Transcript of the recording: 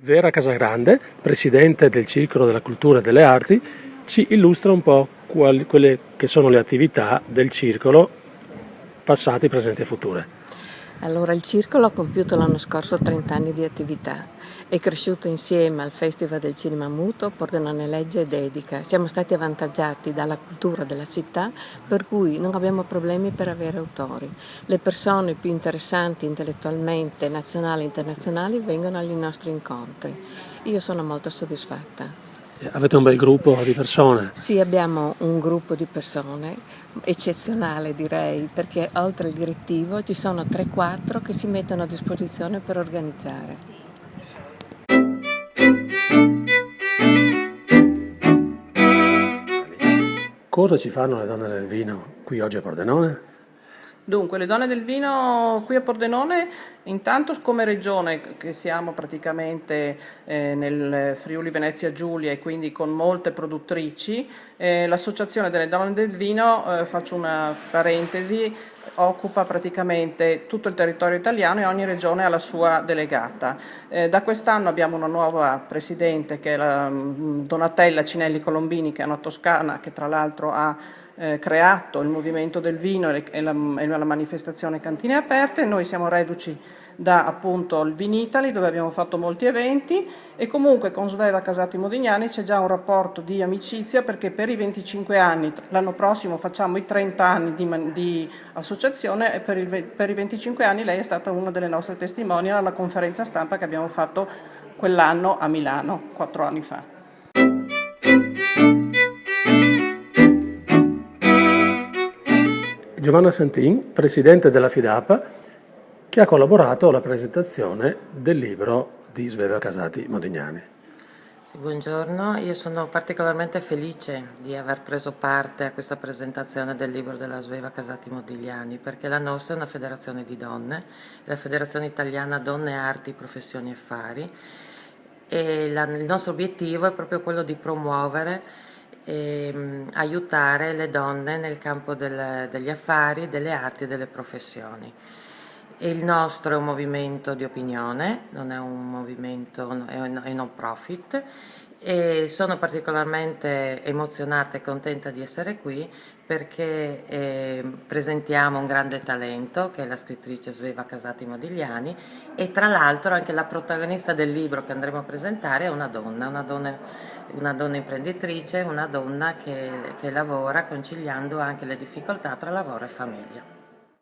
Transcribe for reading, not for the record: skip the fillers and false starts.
Vera Casagrande, presidente del Circolo della Cultura e delle Arti, ci illustra un po' quelle che sono le attività del circolo, passate, presenti e future. Allora, il circolo ha compiuto l'anno scorso 30 anni di attività. È cresciuto insieme al Festival del Cinema Muto, Pordenone Legge ed Edica. Siamo stati avvantaggiati dalla cultura della città, per cui non abbiamo problemi per avere autori. Le persone più interessanti intellettualmente, nazionali e internazionali, vengono agli nostri incontri. Io sono molto soddisfatta. Avete un bel gruppo di persone. Sì, abbiamo un gruppo di persone eccezionale, direi, perché oltre al direttivo ci sono 3-4 che si mettono a disposizione per organizzare. Cosa ci fanno le donne del vino qui oggi a Pordenone? Dunque, le donne del vino qui a Pordenone, intanto come regione, che siamo praticamente nel Friuli Venezia Giulia e quindi con molte produttrici, l'associazione delle donne del vino, faccio una parentesi, occupa praticamente tutto il territorio italiano e ogni regione ha la sua delegata. Da quest'anno abbiamo una nuova presidente che è la Donatella Cinelli Colombini, che è una toscana che tra l'altro ha creato il movimento del vino e la manifestazione Cantine Aperte. Noi siamo reduci da appunto il Vinitaly, dove abbiamo fatto molti eventi, e comunque con Sveva Casati Modignani c'è già un rapporto di amicizia, perché per i 25 anni, l'anno prossimo facciamo i 30 anni di associazione, e per i 25 anni lei è stata una delle nostre testimonial alla conferenza stampa che abbiamo fatto quell'anno a Milano, 4 anni fa. Giovanna Santin, presidente della FIDAPA, che ha collaborato alla presentazione del libro di Sveva Casati Modignani. Sì, buongiorno, io sono particolarmente felice di aver preso parte a questa presentazione del libro della Sveva Casati Modigliani, perché la nostra è una federazione di donne, la Federazione Italiana Donne, Arti, Professioni e Affari, e il nostro obiettivo è proprio quello di promuovere e aiutare le donne nel campo degli affari, delle arti e delle professioni. Il nostro è un movimento di opinione, non è un movimento, è non profit, e sono particolarmente emozionata e contenta di essere qui perché presentiamo un grande talento che è la scrittrice Sveva Casati Modigliani, e tra l'altro anche la protagonista del libro che andremo a presentare è una donna imprenditrice, una donna che lavora conciliando anche le difficoltà tra lavoro e famiglia.